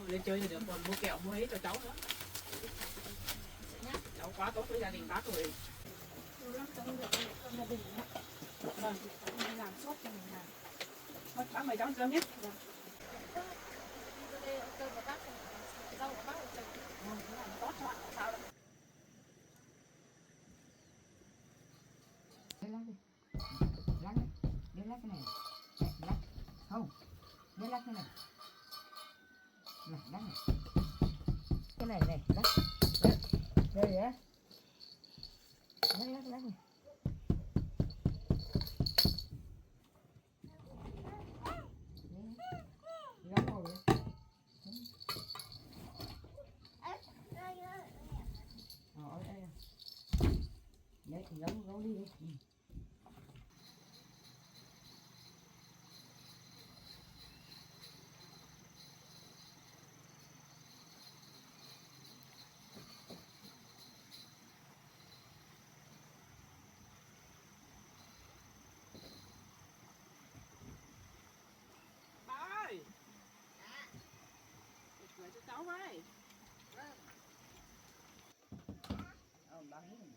lên chơi thì được, còn mua kẹo mua hết cho cháu nữa. Cháu quá tốt với gia đình bác rồi. Vâng, làm sốt cho mình làm. Thôi, bác mời cháu ăn cơm nhé. Vâng. Cơm của bác, rau của bác trồng. Làm tốt cho bạn, sao đâu. Lắc đi, lắc đi, đi lắc cái này, lắc, không, đi lắc cái này, lắc này, cái này này, lắc, đây á, lắc này. Lắc rồi. Ở đây. Đấy, gấu đi đi. Bà ơi. Gửi cho cháu với. Bà hết rồi.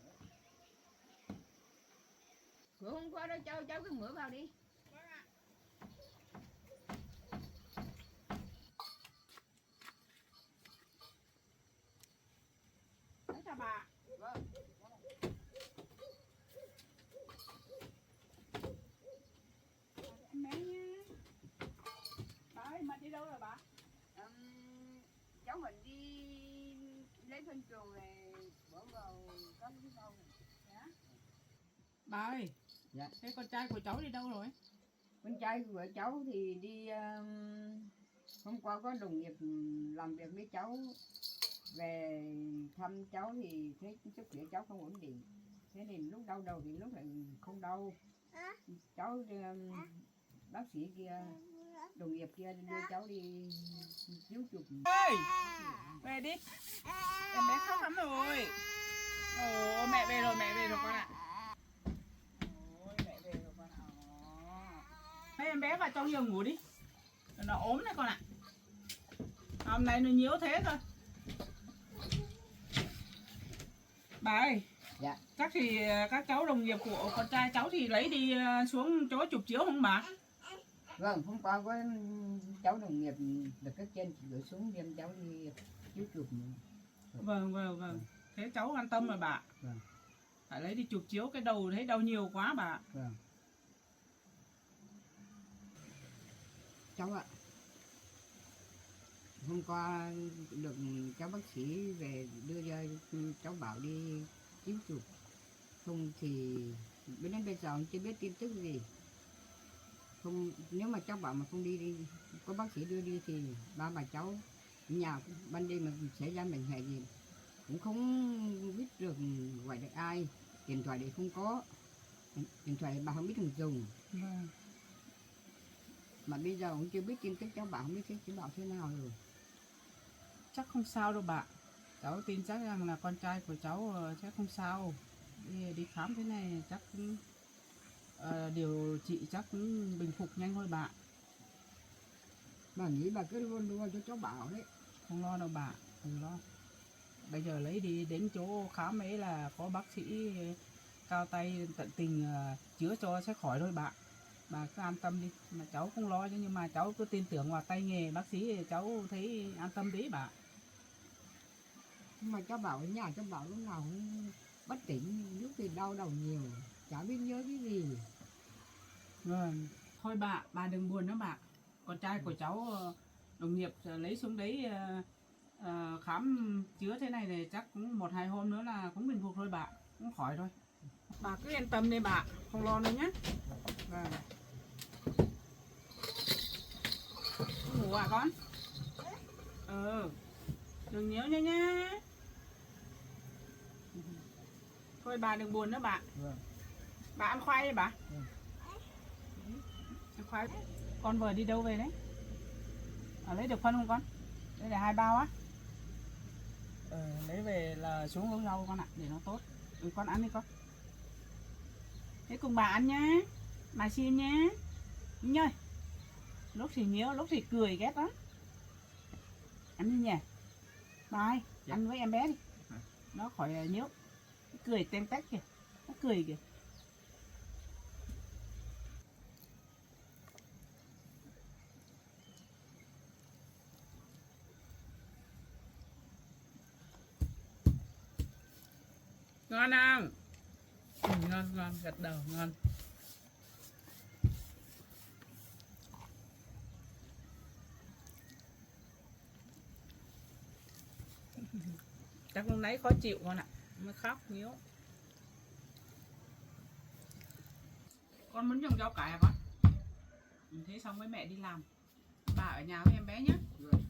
Cửa không khóa đâu, cháu cứ mở vào đi. Vâng ạ. Đấy chào bà. Vâng. Em bé nha. Bà ơi, Mận đi đâu rồi bà? Cháu mình đi lấy phân chuồng này bỏ vào các cái rau này. Dạ. Bà ơi. Dạ. Thế con trai của cháu đi đâu rồi? Con trai của cháu thì đi hôm qua có đồng nghiệp làm việc với cháu về thăm cháu thì thấy sức khỏe cháu không ổn định, thế nên lúc đau đầu thì lúc lại không đau. Cháu bác sĩ kia, đồng nghiệp kia đưa cháu đi chiếu chụp. Ơi, về đi. Em bé khóc lắm rồi. Ồ, mẹ về rồi con ạ. Ôi, mẹ về rồi con ạ. Mấy em bé vào trong giường ngủ đi. Nó ốm đấy con ạ. Hôm nay nó nhiễu thế thôi. Bà ơi. Dạ. Chắc thì các cháu đồng nghiệp của con trai cháu thì lấy đi xuống chỗ chụp chiếu không bà? Vâng, hôm qua có cháu đồng nghiệp được cấp trên gửi xuống đem cháu đi chiếu chụp. Vâng. Thế cháu an tâm rồi bà. Vâng. Phải lấy đi chụp chiếu, cái đầu thấy đau nhiều quá bà. Vâng. Cháu ạ, hôm qua được cháu bác sĩ về đưa cho cháu bảo đi chiếu chụp, không thì đến bây giờ chưa biết tin tức gì. Không, nếu mà cháu bảo mà không đi có bác sĩ đưa đi thì ba bà cháu nhà ban đêm mà xảy ra bệnh hệ gì cũng không biết được, gọi được ai, điện thoại thì không có, điện thoại bà không biết thường dùng. Vâng. Mà bây giờ cũng chưa biết tin tức, cháu bảo không biết cháu bảo thế nào rồi. Chắc không sao đâu bà. Cháu tin chắc rằng là con trai của cháu chắc không sao. Đi khám thế này chắc điều trị chắc cũng bình phục nhanh thôi bà. Bà nghĩ bà cứ luôn luôn cho cháu bảo đấy. Không lo đâu bà, không lo. Bây giờ lấy đi đến chỗ khám ấy là có bác sĩ cao tay tận tình chữa cho sẽ khỏi thôi bà. Bà cứ an tâm đi, mà cháu không lo chứ, nhưng mà cháu cứ tin tưởng vào tay nghề bác sĩ thì cháu thấy an tâm đấy bà. Nhưng mà cháu bảo ở nhà cháu bảo lúc nào cũng bất tỉnh, lúc thì đau đầu nhiều, chả biết nhớ cái gì. Vâng. Thôi bà đừng buồn nữa bà. Con trai của cháu đồng nghiệp lấy xuống đấy khám chữa thế này thì chắc cũng 1-2 hôm nữa là cũng bình phục thôi bà, cũng khỏi thôi. Bà cứ yên tâm đi bà, không lo nữa nhé. Vâng. Ngủ à con? Đừng nhớ nhá. Thôi bà đừng buồn nữa bà. Vâng. Bà ăn khoai đi bà. Ăn khoai. Con vừa đi đâu về đấy? Lấy được phân không con? Đây là 2 bao á. Lấy về là xuống hướng rau con ạ, để nó tốt. Con ăn đi con. Thế cùng bà ăn nhá. Bà xin nhá. Nhơi. Lúc thì nhớ, lúc thì cười ghét lắm. Ăn đi nhỉ. Bài, Dạ. ăn với em bé đi. Hả? Nó khỏi nhớ. Nó cười tem tách kìa. Nó cười kìa. Ngon không? Ngon, ngon, gật đầu, ngon. Chắc lúc nãy khó chịu con ạ. Mới khóc nhíu. Con muốn trồng rau cải hả con? Thế xong với mẹ đi làm. Bà ở nhà với em bé nhé.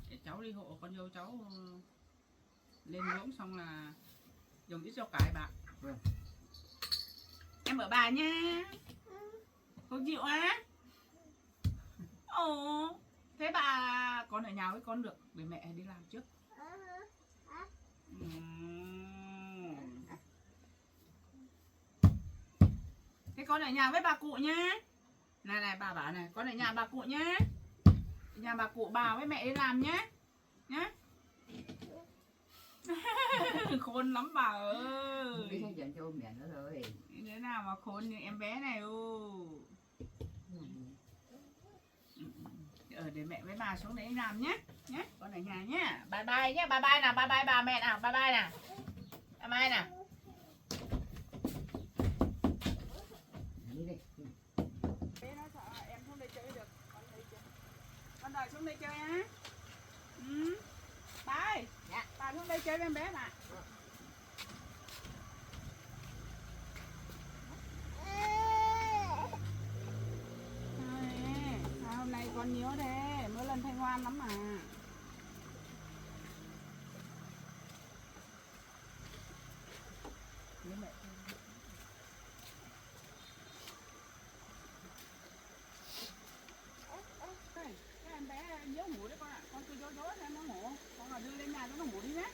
Để cháu đi hộ con dâu cháu lên nướng xong là dùng ít rau cải bà. Vâng. Em ở bà nha. Không chịu á? Ồ. Thế bà con ở nhà với con được. Để mẹ đi làm trước. Thế con ở nhà với bà cụ nhá. Này này bà bảo này, con ở nhà bà cụ nhá. Nhà bà cụ bà với mẹ đi làm nhá. Nhá. Khôn lắm bà ơi. Biết hết chuyện cho mẹ nữa rồi. Thế nào mà khôn như em bé này ô. Để mẹ với bà xuống đấy làm nhé. Nhé, con ở nhà nhé. Bye bye nhé, bye bye nào, bye bye bà mẹ nào, bye bye nào. Bye bye nào. Đi đi. Bé nó sợ em xuống đây chơi được. Con đợi xuống đây chơi á. Ừ. Bà ơi, Dạ. bà xuống đây chơi với em bé bà. Hôm nay con nhớ thế, mỗi lần thấy ngoan lắm mà. Cái em bé nhớ ngủ đấy con ạ, con cứ dối dối cho nó ngủ, con là đưa lên nhà cho nó ngủ đi nhé.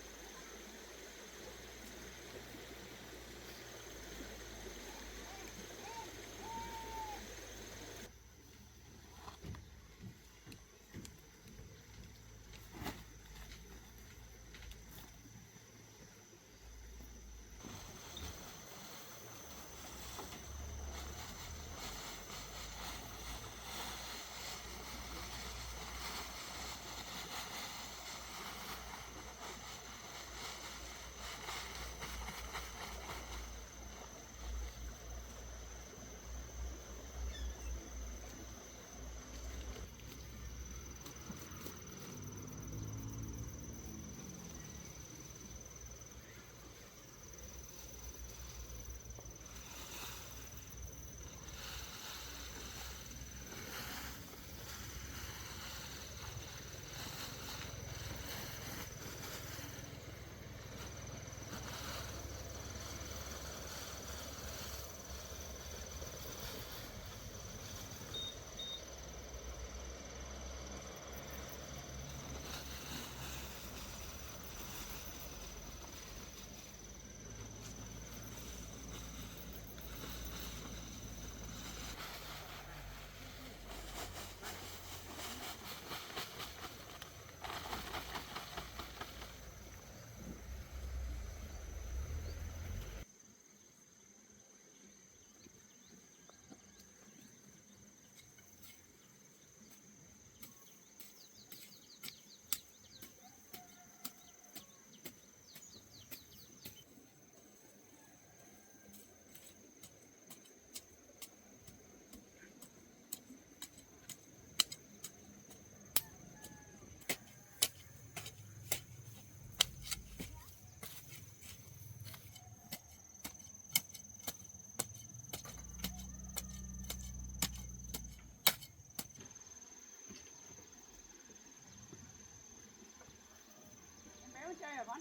Chơi hả con?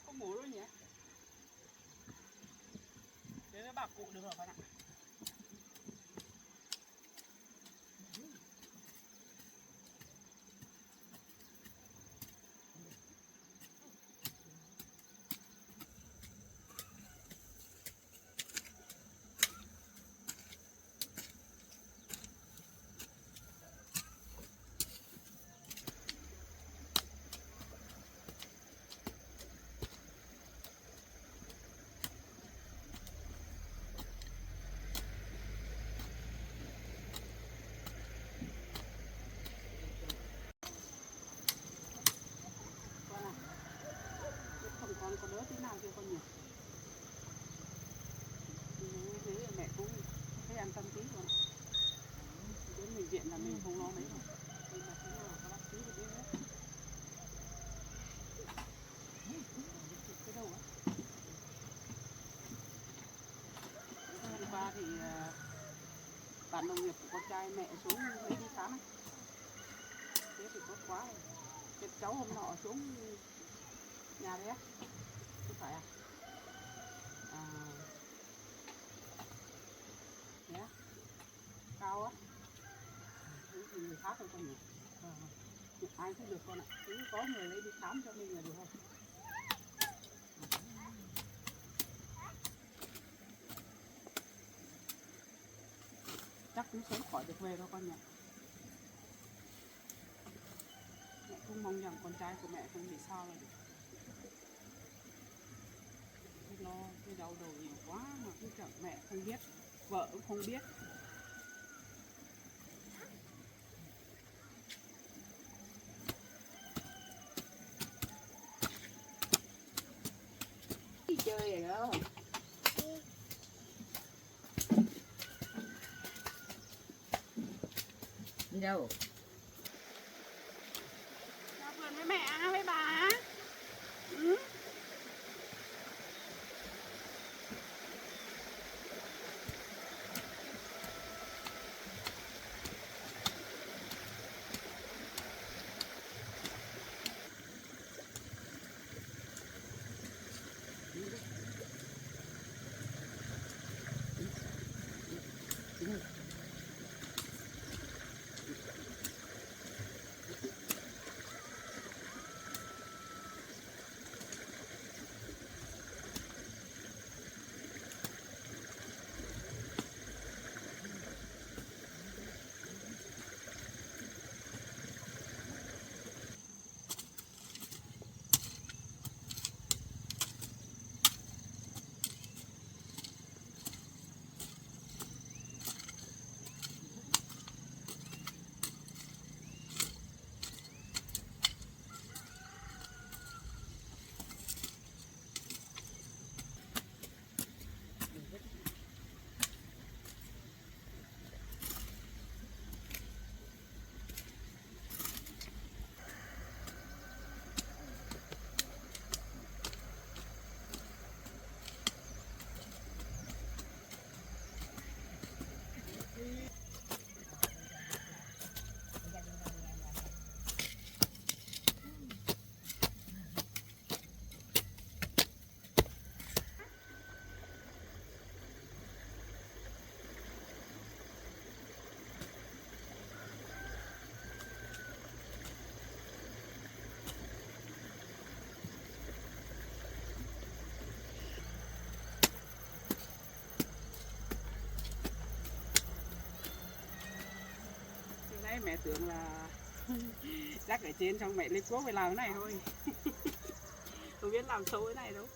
Không ngủ luôn nhỉ? Thế với bà cụ được rồi con ạ. chưa con nhỉ? Thế là mẹ cũng thấy an tâm tí rồi. Đến bệnh viện là mình không lo mấy rồi. Nên là cũng là các bác sĩ được biết hết. Cái đâu á? Hôm qua thì bạn đồng nghiệp của con trai mẹ xuống lấy đi khám ấy. Thế thì tốt quá rồi. Cái cháu hôm nọ xuống nhà đấy á, không phải à? À, thế á? Cao á? Thế thì người khác rồi con nhỉ? Ai cũng được con ạ. Cứ có người lấy đi khám cho mình là được không? Chắc cũng sớm khỏi được về thôi con nhỉ? Mẹ cũng mong rằng con trai của mẹ không bị sao là được. Cái lo, cái đau đầu nhiều quá mà cứ chẳng mẹ không biết, vợ cũng không biết. Đi chơi rồi không? Đi đâu? Ra vườn với mẹ, với bà. Ừ. Đấy, mẹ tưởng là rác ở trên xong mẹ lấy cuốc về làm cái này thôi. Không biết làm sâu cái này đâu.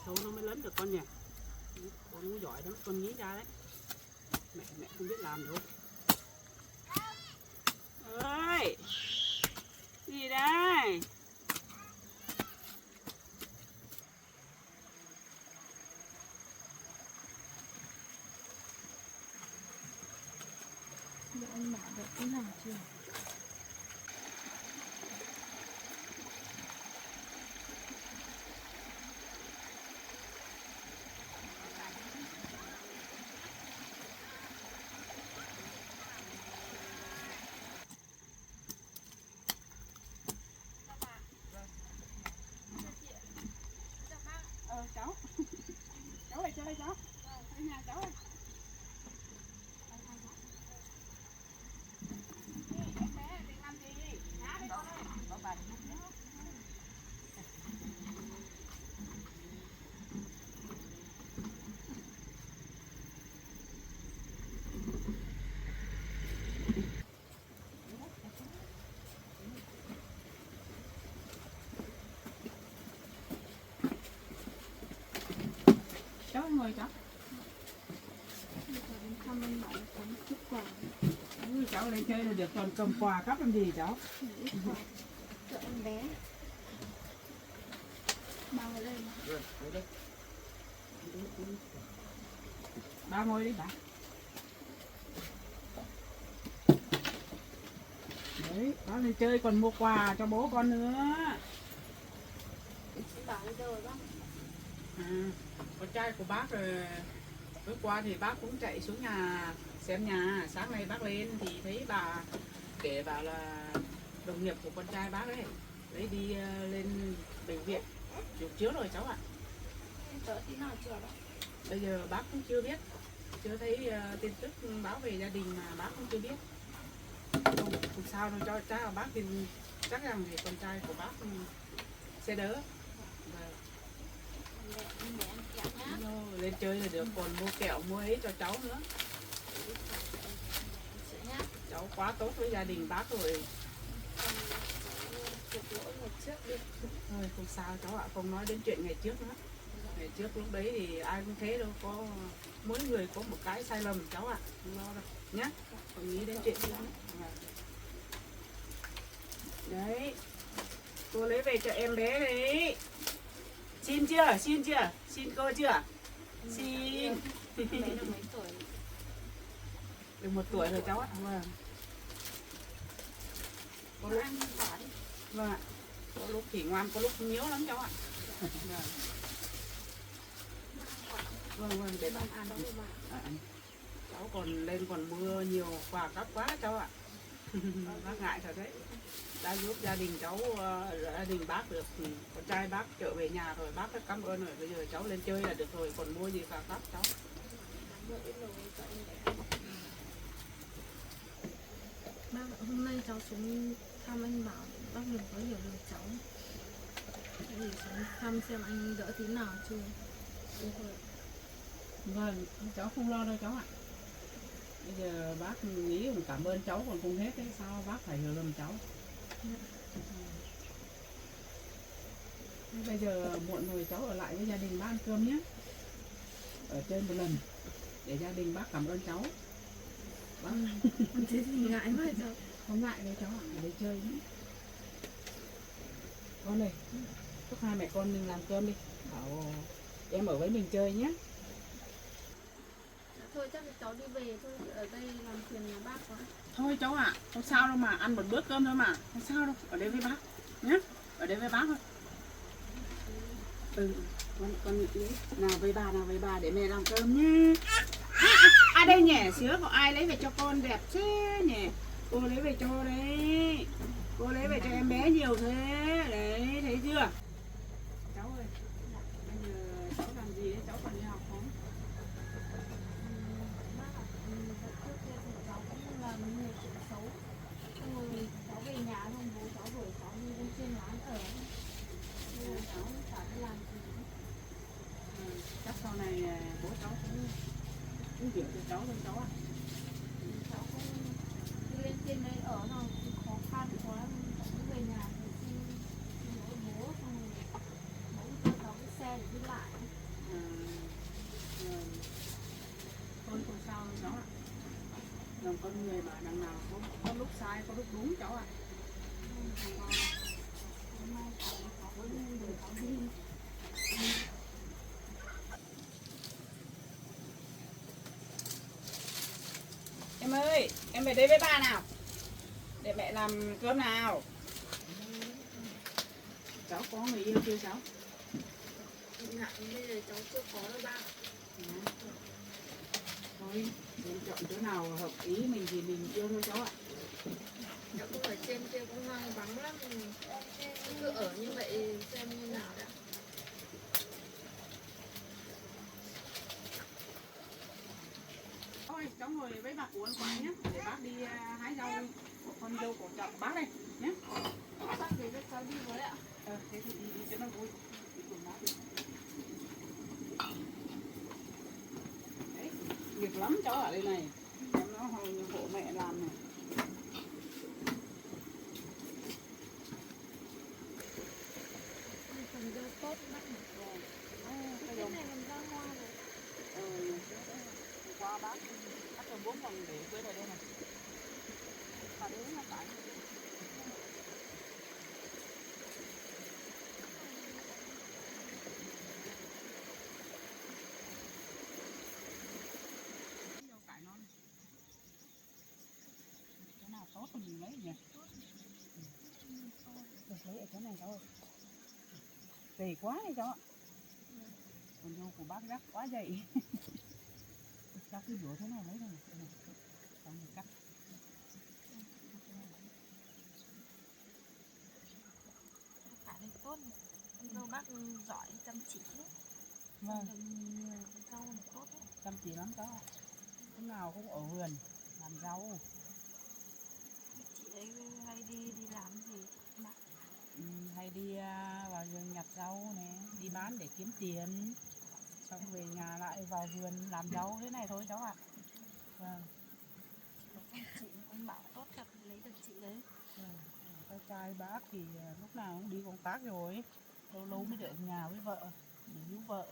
Sâu nó mới lớn được con nhỉ. Con nó giỏi đó, con nhí ra đấy. Mẹ không biết làm đâu. Ơi, gì đây? Để anh bảo được cái nào chưa? Cháu. Cháu ơi chơi cháu. Ở nhà cháu ơi. Cháu ngồi cháu. Bây giờ đến thăm anh bảo là có một chút quà. Cháu lên chơi là được, còn cầm quà cắp làm gì cháu? Ít quà. Sợ anh bé. Ba ngồi đây mà. Rồi, ngồi đây. Ba ngồi đi bà. Đấy, con đi chơi còn mua quà cho bố con nữa. Bảo đi đâu rồi bác? À, con trai của bác rồi. Tối qua thì bác cũng chạy xuống nhà xem nhà. Sáng nay bác lên thì thấy bà kể bảo là đồng nghiệp của con trai bác ấy lấy đi lên bệnh viện chụp chiếu rồi cháu ạ. Đỡ tí nào chưa đó? Bây giờ bác cũng chưa biết, chưa thấy tin tức báo về gia đình mà bác cũng chưa biết. Không sao đâu, cho cha bác thì chắc rằng thì con trai của bác sẽ đỡ. Mẹ ăn kẹo nhá. Lên chơi là được, còn mua kẹo mua ấy cho cháu nữa. Sữa nhá. Cháu quá tốt với gia đình bác rồi. Chụp lỗi một trước đi. Thôi không sao cháu ạ, không nói đến chuyện ngày trước nữa. Ngày trước lúc đấy thì ai cũng thế đâu, có mỗi người có một cái sai lầm cháu ạ, không lo đâu nhá, không nghĩ đến chuyện đó. Đấy, cô lấy về cho em bé đấy. Xin chưa? Xin chưa? Xin cô chưa? Xin. Bé được mấy tuổi? Được 1 tuổi rồi cháu ạ. Vâng. Có lúc Ăn quả đi. vâng ạ. Có lúc thì ngoan, có lúc nhiễu lắm cháu ạ. Vâng. Vâng, để bác ăn. Cháu còn lên còn mưa nhiều quà cắp quá cháu ạ. Bác ngại thật đấy. Đã giúp gia đình cháu, gia đình bác được, con trai bác trở về nhà rồi, bác rất cảm ơn rồi. Bây giờ cháu lên chơi là được rồi, còn mua gì quà cắp cháu. Bác ạ, hôm nay cháu xuống thăm anh Bảo, bác đừng có hiểu lầm cháu. Để xuống thăm xem anh đỡ tí nào chưa. Vâng, cháu không lo đâu cháu ạ. Bây giờ bác nghĩ cảm ơn cháu còn không hết đấy, sao bác phải hiểu lầm cháu. Bây giờ muộn rồi, cháu ở lại với gia đình bác ăn cơm nhé. Ở trên một lần để gia đình bác cảm ơn cháu. Bác Thế thì ngại quá cháu. không ngại đâu cháu ạ, ở đây chơi nhé. Con ơi, chúc hai mẹ con mình làm cơm đi, bảo em ở với mình chơi nhé. Thôi chắc cháu đi về thôi, ở đây làm phiền nhà bác quá. Thôi cháu ạ, không sao đâu mà, ăn một bữa cơm thôi mà, không sao đâu, ở đây với bác nhé, ở đây với bác thôi. Con nghĩ nào với bà để mẹ làm cơm nhé. À đây nhỉ, sữa của ai lấy về cho con đẹp thế nhỉ? Cô lấy về cho đấy, cô lấy về cho em bé nhiều thế, đấy, thấy chưa? Cháu ơi, bây giờ cháu làm gì đấy, cháu còn đi học không? Bác ạ, đợt trước kia thì cháu cũng làm nhiều chuyện xấu. Xong rồi cháu về nhà xong bố cháu đuổi cháu đi lên trên lán ở. Nên là cháu chả biết làm gì. Chắc sau này bố cháu cũng hiểu cho cháu thôi cháu ạ. Cháu không đi lên trên đấy ở nào thì khó khăn quá, cháu cứ về nhà thì xin lỗi bố, xong rồi bố cho cháu cái xe để đi lại. Thôi không sao đâu cháu ạ. Làm con người mà đằng nào có lúc sai, có lúc đúng cháu ạ. Hôm nay cháu có đuổi cháu đi. Em ơi, em về đây với ba nào. Để mẹ làm cơm nào. Cháu có người yêu chưa cháu? Ngại bây giờ cháu chưa có đâu ba. Thôi, mình chọn chỗ nào hợp ý mình thì mình yêu thôi cháu ạ. Cháu cũng ở trên kia cũng hoang vắng lắm, cứ ở như vậy xem như nào đã. Thôi, cháu ngồi với bà cụ ăn quả nhé. Để bác đi hái rau con dâu của chồng bác đây nhé. Bác để cho cháu đi với ạ. Thế thì đi cho nó vui. Đi cùng bác đi. Đấy, việc lắm cháu ở đây này. Em nó hộ mẹ làm này. Phần dâu tốt lắm. Cái này làm ra hoa rồi. Qua bác còn 4 phần để quên ở đây này. Bà đến là phải. không lấy nhỉ. Được lấy ở chỗ này thôi. Dày quá này cháu ạ. Con dâu của bác rắc quá dày. Cháu cứ đổ thế này lấy thôi. Cháu này cắt. Cả này tốt này. Con dâu bác giỏi chăm chỉ đấy. Vâng. Được nhiều rau này tốt đấy. Chăm chỉ lắm cháu ạ. Lúc nào cũng ở vườn làm rau. Chị ấy hay đi làm gì bạn? Hay đi vào vườn nhặt rau này, đi bán để kiếm tiền. Xong về nhà lại vào vườn làm rau thế này thôi cháu ạ. Vâng. Chị có chăm chỉ, anh bảo tốt thật lấy được chị đấy. Con trai bác thì lúc nào cũng đi công tác rồi, lâu lâu mới được ở nhà với vợ, để giúp vợ.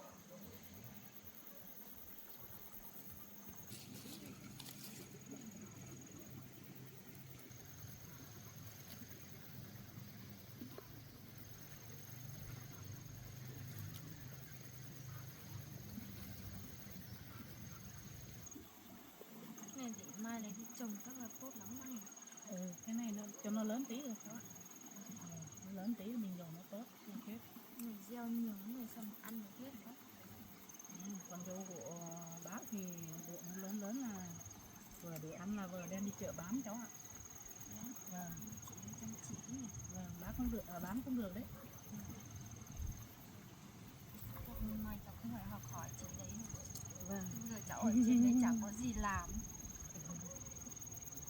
Này để mai lấy đi trồng chắc là tốt lắm này. Cái này nó, cho nó lớn tí rồi các bạn. Nó lớn tí mình dùng nó tốt, không hết. Người gieo nhiều người xong ăn được hết đó. Con dâu của bác thì độ nó lớn lớn là vừa để ăn là vừa đem đi chợ bán cháu ạ. Vâng. Chị ấy chăm chỉ nhỉ. Vâng, bán cũng được, bán cũng được đấy. Chắc mai cháu cũng phải học hỏi chị đấy này. Vâng. Bây giờ cháu ở trên đấy chẳng có gì làm.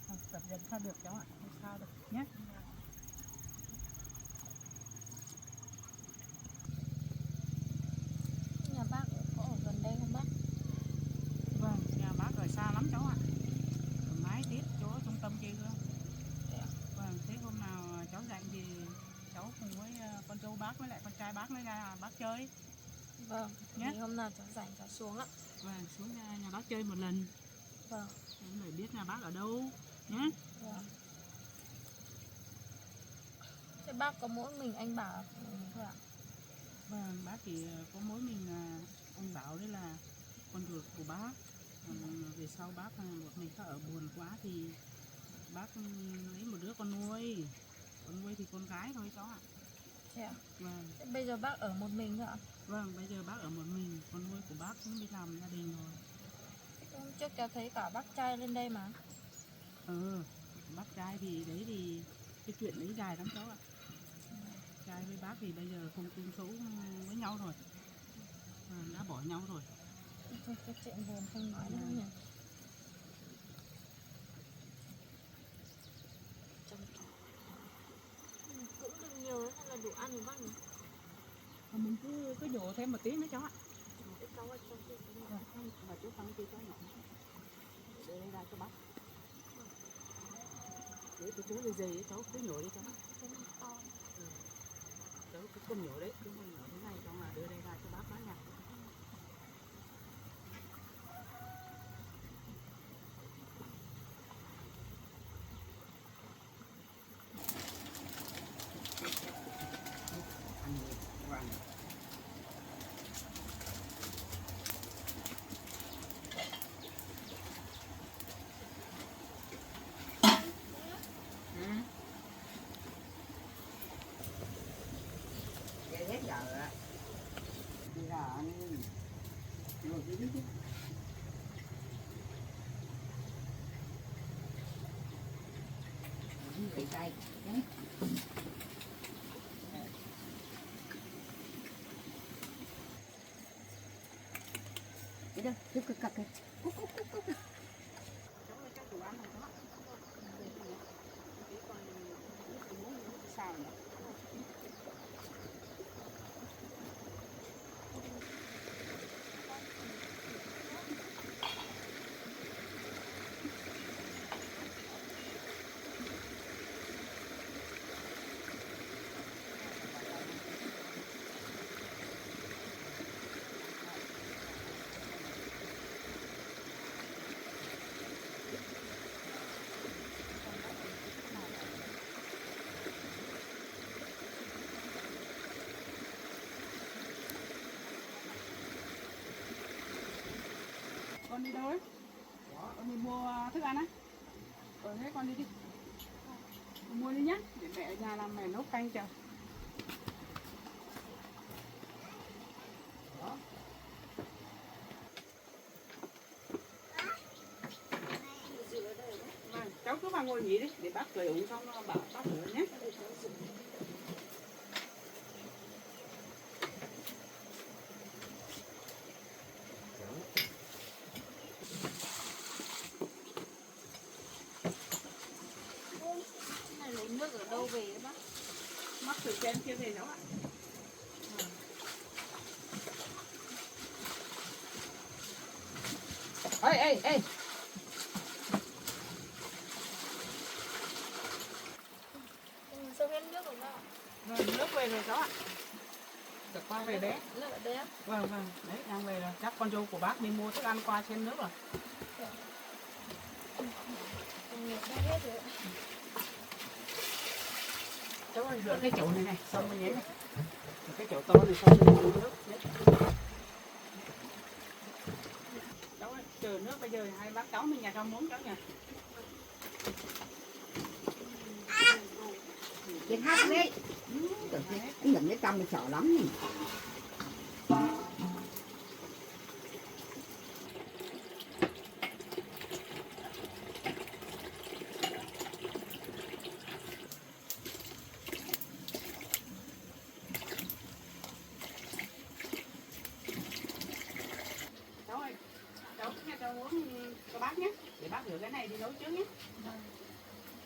Học tập dần sao được cháu ạ, không sao được nhé. Nhà bác có ở gần đây không bác? Vâng, nhà bác ở xa lắm cháu ạ. Ở mái tít chỗ trung tâm kia cơ. Vâng, thế hôm nào cháu rảnh thì cháu cùng với con dâu bác với lại con trai bác mới ra bác chơi. Vâng, nhé. thì hôm nào cháu rảnh cháu xuống ạ. Vâng, xuống nhà bác chơi một lần. Vâng. Để biết nhà bác ở đâu nhé. Vâng. Thế bác có mỗi mình anh Bảo thôi ạ? Vâng, bác chỉ có mỗi mình anh Bảo đấy là con ruột của bác. Về sau bác một mình ở buồn quá thì bác lấy một đứa con nuôi. Con nuôi thì con gái thôi cháu ạ. Thế ạ? Vâng. Thế bây giờ bác ở một mình thôi ạ? Vâng, bây giờ bác ở một mình, con nuôi của bác cũng đi làm gia đình rồi. Hôm trước cháu thấy cả bác trai lên đây mà. Bác trai thì đấy thì cái chuyện đấy dài lắm cháu ạ. Trai với bác thì bây giờ không chung sống với nhau rồi, đã bỏ nhau rồi. Thôi cái chuyện buồn không nói nữa nhỉ. Cũng được nhiều đấy, hay là đủ ăn rồi bác nhỉ? Mình cứ đổ thêm một tí nữa cháu ạ. Cái cháu ở trong kia cái này. Và chú phân kia cháu nhỏ. Để đây ra cho bác. Để cái chú dày cháu cứ nhổ đi cháu. Cái này to. Cháu cứ không nhổ đấy, cứ nhổ thế này cháu mà đưa đây ra cho bác nha. Hết giờ ạ. Đi ra anh ngồi dưới chứ. Bị tay. Cái đó, cứ cặc kìa. Cúc cúc cúc cúc. Cháu ơi, cháu đủ ăn rồi đó. Tí còn nước muối nước xào nữa. Con đi đâu ấy? Con đi mua thức ăn á? Thế con đi đi. mua đi nhá, để mẹ ở nhà làm mẹ nấu canh cho. Vâng, cháu cứ vào ngồi nghỉ đi, để bác cười uống xong bảo bác rửa nhé. Này lấy nước ở đâu về ấy bác? Mắc từ trên kia về nấu ạ. Ê. Sao hết nước rồi bác? Rồi, nước về rồi cháu ạ. Được qua về đấy. Nước ở đây á? Vâng, đấy, đang về rồi. Chắc con dâu của bác đi mua thức ăn qua xem nước rồi. Nước đã hết rồi. Cháu ơi, rửa cái chậu này này, xong rồi nhé này. Rửa cái chậu to này xong rồi mua nước. Đấy. Cháu ơi, chờ nước bây giờ hai bác cháu mình nhà cháu muốn cháu nhỉ. Chết hát đấy. Cái nhận cái tâm sợ lắm. Cháu ơi, cháu nhà cháu muốn cho bác nhé. Để bác rửa cái này đi nấu trước nhé.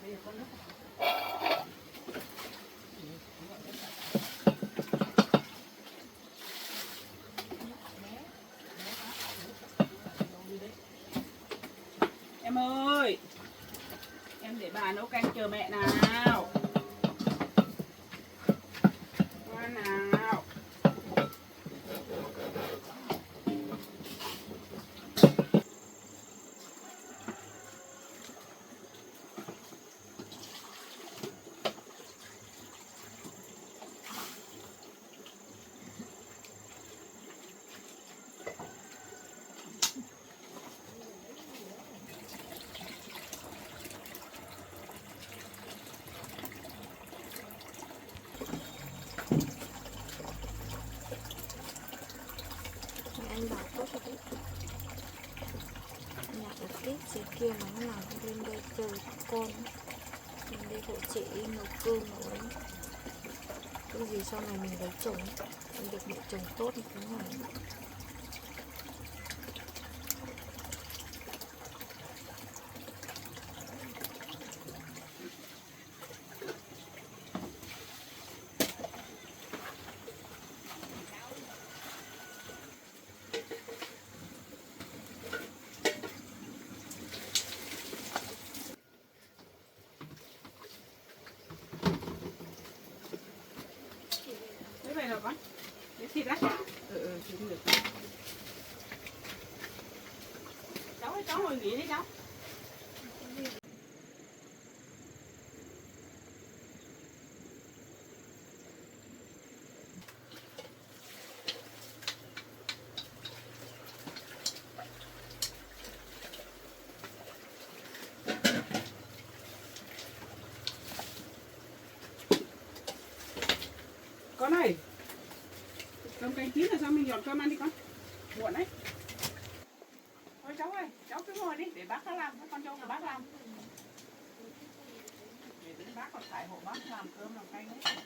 Bây giờ con nước. Em ơi, em để bà nấu canh chờ mẹ nào. Ngoan nào. Anh bảo tốt cho đấy. Nhặt ở tít dưới kia mà nó nào cũng lên đây chờ con. Lên đây hộ chị nấu cơm nấu ấy. Cái gì sau này mình lấy chồng mình được mẹ chồng tốt như thế này. Thế vậy rồi con. Để thịt á. Thịt được. Cháu ơi, cháu ngồi nghỉ đi cháu. Con ơi, cơm canh chín là sao mình dọn cơm ăn đi con. Muộn đấy. Thôi cháu ơi, cháu cứ ngồi đi để bác làm, con dâu của bác làm. Để đến bác còn phải hộ bác làm cơm làm canh đấy.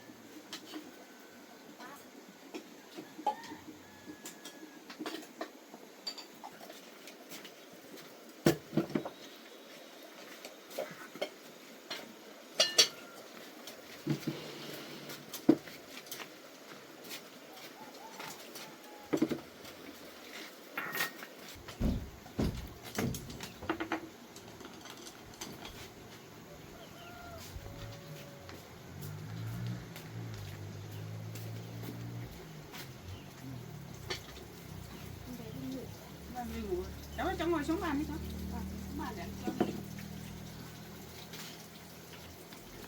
Vâng, đi ngủ. Cháu ơi, cháu ngồi xuống bàn đi cháu. Xuống bàn để ăn cơm.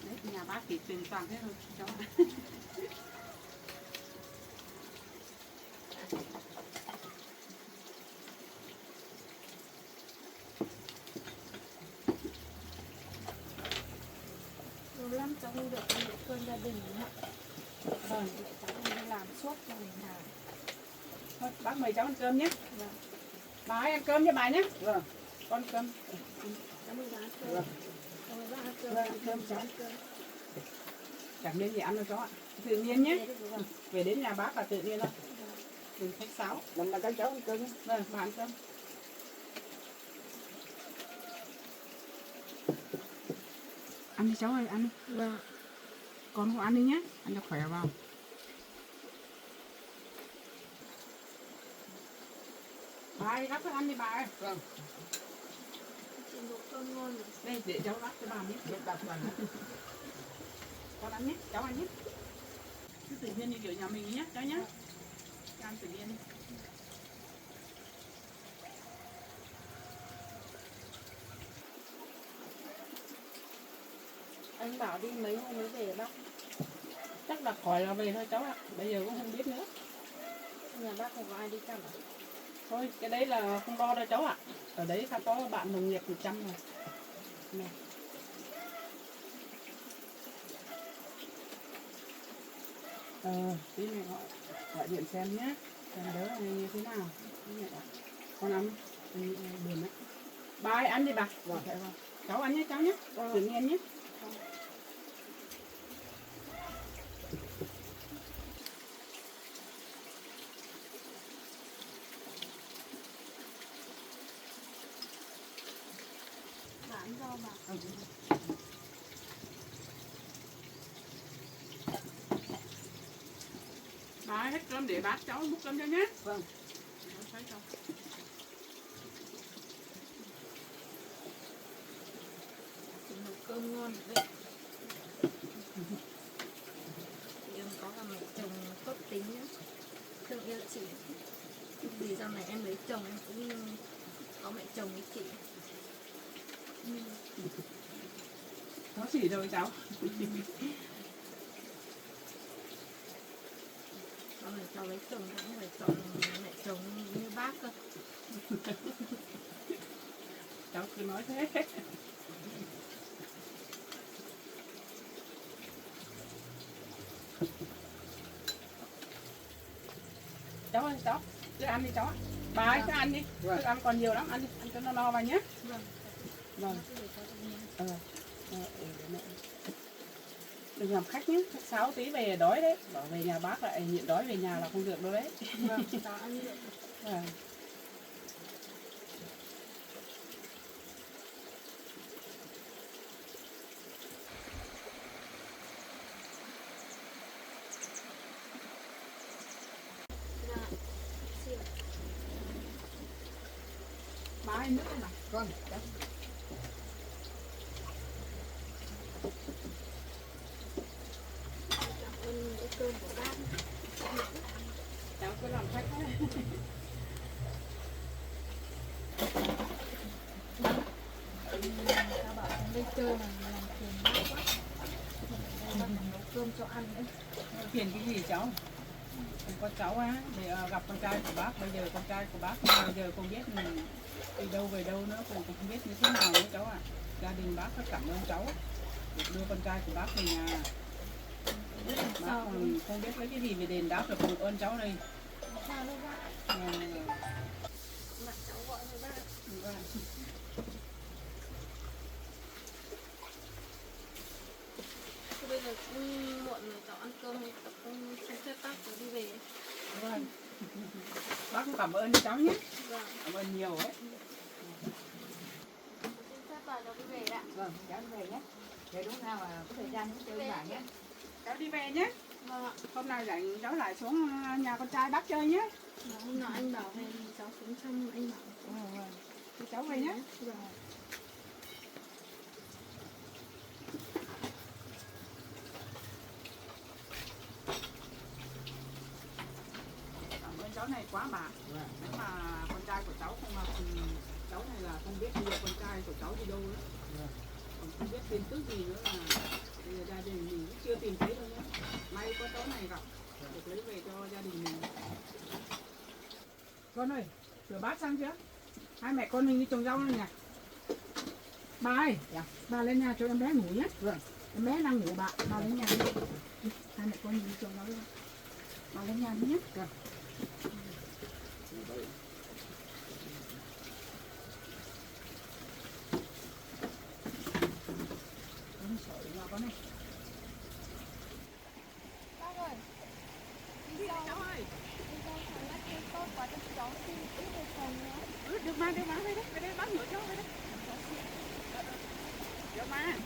Đấy, nhà bác thì tiền toàn thế thôi cháu ạ. Nhiều lắm cháu không được ăn bữa cơm gia đình nữa. Vâng. Cháu không đi làm suốt cho mình làm. Thôi bác mời cháu ăn cơm nhé. Vâng. Bà ấy ăn cơm cho bà nhé. Vâng. Con cơm. Cảm ơn bác ăn cơm. Vâng. Cảm ơn bác ăn cơm. Vâng, ăn cơm cháu. Ăn cơm. Chẳng nên gì ăn đâu cháu ạ. Tự nhiên nhé. Thế được rồi. Về đến nhà bác là tự nhiên thôi. Đừng khách sáo. Mình là các cháu ăn cơm. Vâng, bà ăn cơm. Ăn đi cháu ơi, ăn đi. Vâng. Con không ăn đi nhé. Ăn cho khỏe vào. Bà ơi, gắp thức ăn đi bà ơi. Vâng. Chị nấu cơm ngon rồi. Đây, để cháu gắp cho bà miếng. Để đặt vào nó. Con ăn nhé, cháu ăn nhé. Cứ tự nhiên như kiểu nhà mình nhé, cháu nhé. Cho ăn tự nhiên đi. Anh bảo đi mấy hôm mới về bác. Chắc là khỏi là về thôi cháu ạ. Bây giờ cũng không biết nữa. Nhà bác không có ai đi chăm à? Thôi, cái đấy là không lo đâu cháu ạ. Ở đấy ta có bạn đồng nghiệp 100 rồi. Này. Tí mẹ gọi điện xem nhé. Xem đỡ này như thế nào. Tí mẹ gọi. Con ăn buồn đấy. Bà ơi, ăn đi bà. Vâng. Cháu ăn nhé cháu nhé. Tự nhiên nhé. Bán rau mà. Bà ơi, hết cơm để bác cháu múc cơm cho nhé. Vâng. Thấy không? Chị nấu cơm ngon rồi đấy. Chị em có cả mẹ chồng tốt tính nữa. Thương yêu chị. Vì sau này em lấy chồng em cũng có mẹ chồng với chị. Có chỉ rồi cháu. Sau này cháu lấy chồng cũng phải chọn mẹ chồng như bác cơ. Cháu cứ nói thế. Cháu ơi, cháu cứ ăn đi cháu ạ. Bà ơi, cứ ăn đi. Vâng. Thức ăn còn nhiều lắm, ăn đi, ăn cho nó no vào nhé. Vâng. Vâng. Bác cứ để cháu tự nhiên. Để mẹ. Đừng làm khách nhé, khách sáo tí về đói đấy. Bảo về nhà bác lại nhịn đói về nhà là không được đâu đấy. Vâng, cháu ăn được. Vâng. Dạ. Xin. Bà ơi, nước không nào? Vâng. Cháu. Cảm ơn bữa cơm của bác. Cháu cứ làm khách đấy. Cháu bảo cháu đi chơi mà làm phiền bác quá. Bác còn nấu cơm cho ăn nữa. Phiền cái gì cháu? Không có cháu á, để gặp con trai của bác. Bây giờ con trai của bác bây giờ không biết đi đâu về đâu nữa, cũng không biết như thế nào nữa cháu ạ. Gia đình bác rất cảm ơn cháu được đưa con trai của bác về nhà. Biết làm Bác sao còn không biết lấy cái gì về đền đáp được cùng ơn cháu đây. sao đâu bác. Ờ, Mặt cháu gọi với bác. vâng. Thế bây giờ cũng muộn rồi, cháu ăn cơm cháu cũng xin phép bác cháu đi về. Vâng. Bác cũng cảm ơn cháu nhé. Vâng. Cảm ơn nhiều ấy. Xin phép bà cháu đi về ạ. Vâng. Cháu về nhé. Để lúc nào mà có thời gian cũng chơi lại nhé. Cháu đi về nhé. Vâng ạ. Hôm nào rảnh cháu lại xuống nhà con trai bác chơi nhé. Mà hôm nào anh bảo về thì cháu xuống thăm anh bảo. Vâng. Thì cháu về nhé. Vâng. Cảm ơn cháu này quá bà. Vâng. Nếu mà con trai của cháu không gặp thì cháu này là không biết bây giờ con trai của cháu đi đâu nữa. Vâng. Còn không biết tin tức gì nữa là bây giờ gia đình mình cũng chưa tìm thấy đâu nhé. May có cháu này gặp được lấy về cho gia đình mình. Con ơi, rửa bát xong chưa? Hai mẹ con mình đi trồng rau nữa nhỉ? Bà ơi, Dạ. bà lên nhà cho em bé ngủ nhé. Vâng. Bé đang ngủ bà lên nhà đi. Hai mẹ con nhìn chồng nó đi. Bà lên nhà đi nhé. Con sợi nhỏ con này. Bác ơi, Đi đây cháu ơi. đi đâu thằng lắc cây tốt quá cho cháu xin ít người chồng nữa. Được mà đây đây bác ngửa cho đây đấy. Được mà.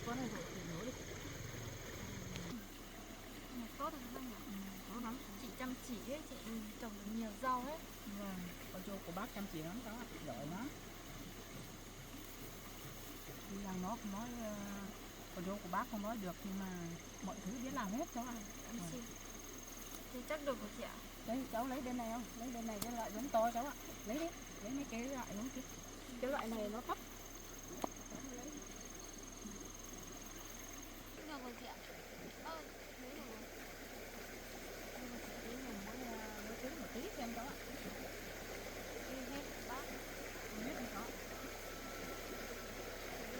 Con này rồi thì đi. Tốt rồi các anh ạ. Tốt lắm. Chị chăm chỉ ấy, chị trồng được nhiều rau ấy. Vâng, con dâu của bác chăm chỉ lắm đó, giỏi lắm. Tuy rằng nó không nói, con dâu của bác không nói được nhưng mà mọi thứ biết làm hết cháu ạ. Em xin. Thì chắc được rồi chị ạ. Đấy cháu lấy bên này không? Lấy bên này cái loại giống to cháu ạ. Lấy đi, lấy mấy cái loại giống kia. Cái loại này nó thấp. Được rồi chị ạ. Thế được rồi. Nhưng mà sẽ lấy mỗi thứ một tí xem cháu ạ. Đi hết bác. Không biết không có.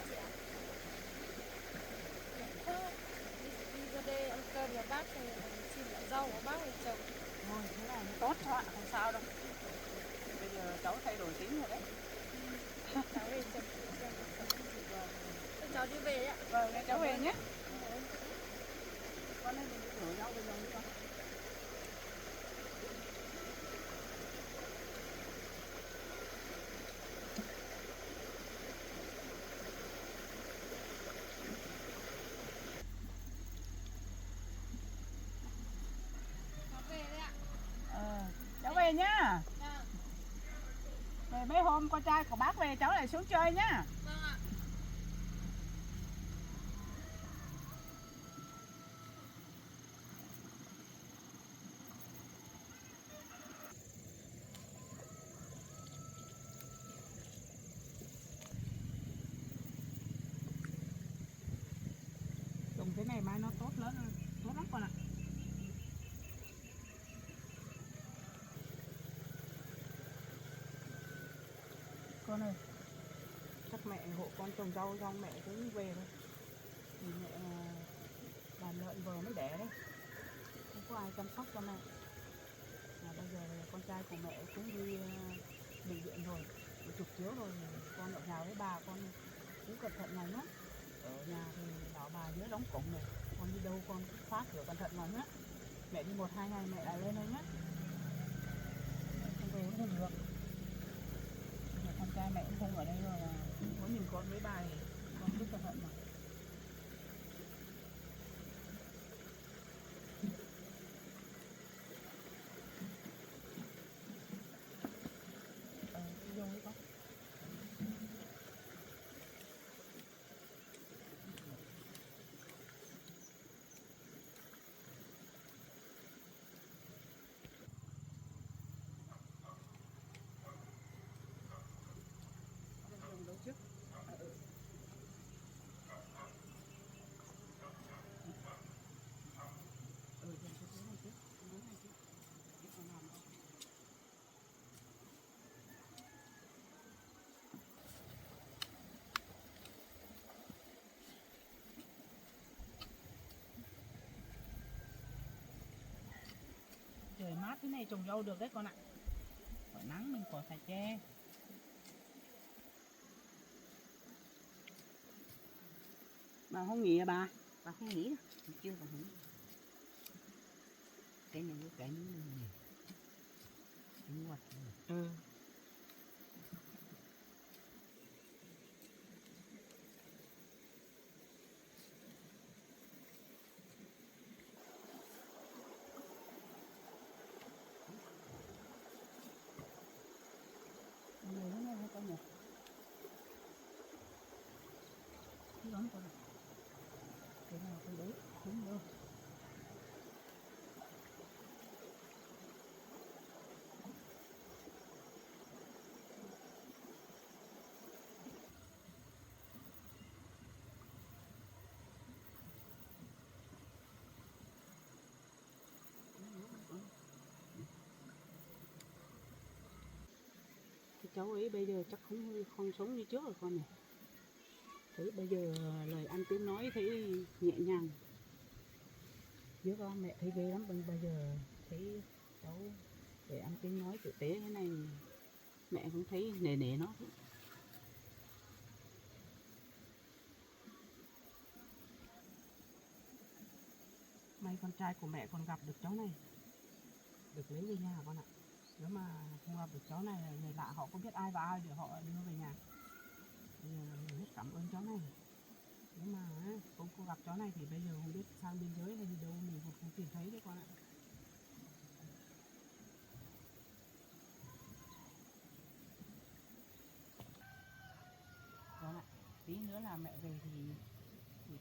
Chị ạ. Đi ra đây ăn cơm là bác thì xin lại rau của bác thì trồng. Thôi, thế này nó tốt cháu ạ, không sao đâu. Bây giờ cháu thay đổi tính rồi đấy. Cháu về trồng xem nó sống gì rồi. Thế cháu đi về ạ. Vâng, cháu về nhé. Con này mình đi rửa rau bây giờ đi con. Cháu về đấy ạ. Cháu về nhá. Vâng. Về mấy hôm con trai của bác về cháu lại xuống chơi nhá. Vâng ạ. Trồng thế này mai nó tốt lớn, tốt lắm con ạ. Con ơi, chắc mẹ hộ con trồng rau xong mẹ cũng về thôi. Thì mẹ đàn lợn vừa mới đẻ đấy, không có ai chăm sóc cho mẹ. Mà bây giờ con trai của mẹ cũng đi bệnh viện rồi, bị chụp chiếu rồi, con ở nhà với bà con cũng cẩn thận này nhé. Ở nhà thì bảo bà nhớ đóng cổng này, con đi đâu con cũng khóa cửa cẩn thận vào nhé. Mẹ đi 1-2 ngày mẹ lại lên thôi nhé. Không về cũng không được. Bây giờ con trai mẹ cũng không ở đây rồi, có mình con với bà thì con biết cẩn thận mà. Đi vô đi con. Đâu trước. Trời mát thế này trồng rau được đấy con ạ. Khỏi nắng mình khỏi phải che. Bà không nghỉ à bà? Bà không nghĩ đâu, chưa bà nghĩ. Cái này cái này cái ngọt này. Ừ. Nhiều lắm con nhỉ? con ạ. Cái nào cái đấy đúng đâu. Cái cháu ấy bây giờ chắc không sống như trước rồi con này. Thấy bây giờ lời ăn tiếng nói thấy nhẹ nhàng. Trước đó mẹ thấy ghê lắm, bây giờ thấy cháu để ăn tiếng nói tử tế thế này mẹ cũng thấy nể nể nó. May con trai của mẹ còn gặp được cháu này, được lấy về nhà con ạ. Nếu mà không gặp được cháu này, người lạ họ không biết ai và ai để họ đưa về nhà. Bây giờ rất cảm ơn cháu này. Nếu mà không gặp cháu này thì bây giờ không biết sang biên giới hay đi đâu mình không tìm thấy đấy con ạ. Con ạ, tí nữa là mẹ về thì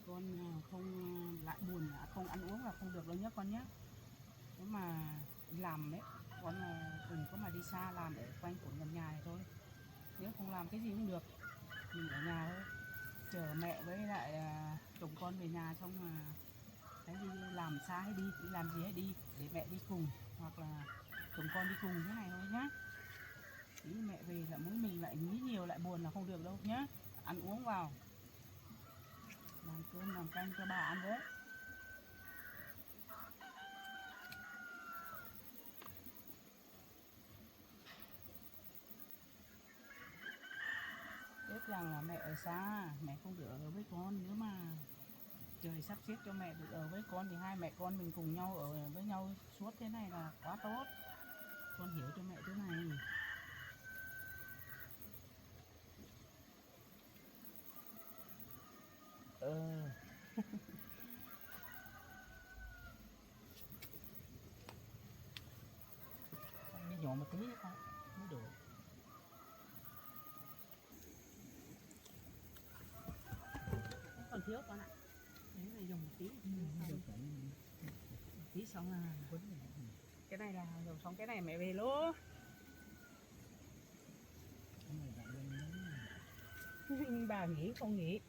con không lại buồn, không ăn uống là không được đâu nhé con nhé. Nếu mà đi làm đấy, con đừng có mà đi xa, làm ở quanh quẩn gần nhà này thôi. Nếu không làm cái gì cũng được, mình ở nhà thôi, chờ mẹ với lại chồng con về nhà xong mà hãy đi làm xa hay đi làm gì hay đi để mẹ đi cùng, hoặc là chồng con đi cùng thế này thôi nhá. Tí mẹ về là mỗi mình lại nghĩ nhiều lại buồn là không được đâu nhá. Ăn uống vào, làm cơm làm canh cho bà ăn với. Biết rằng là mẹ ở xa, mẹ không được ở với con. Nếu mà trời sắp xếp cho mẹ được ở với con thì hai mẹ con mình cùng nhau ở với nhau suốt thế này là quá tốt. Con hiểu cho mẹ thế này. Đi nhỏ một tí nữa con mới đủ. Còn thiếu con ạ. Đấy này dùng một tí. Một tí xong là cái này là dùng xong cái này mẹ về luôn. Bà nghỉ không nghỉ.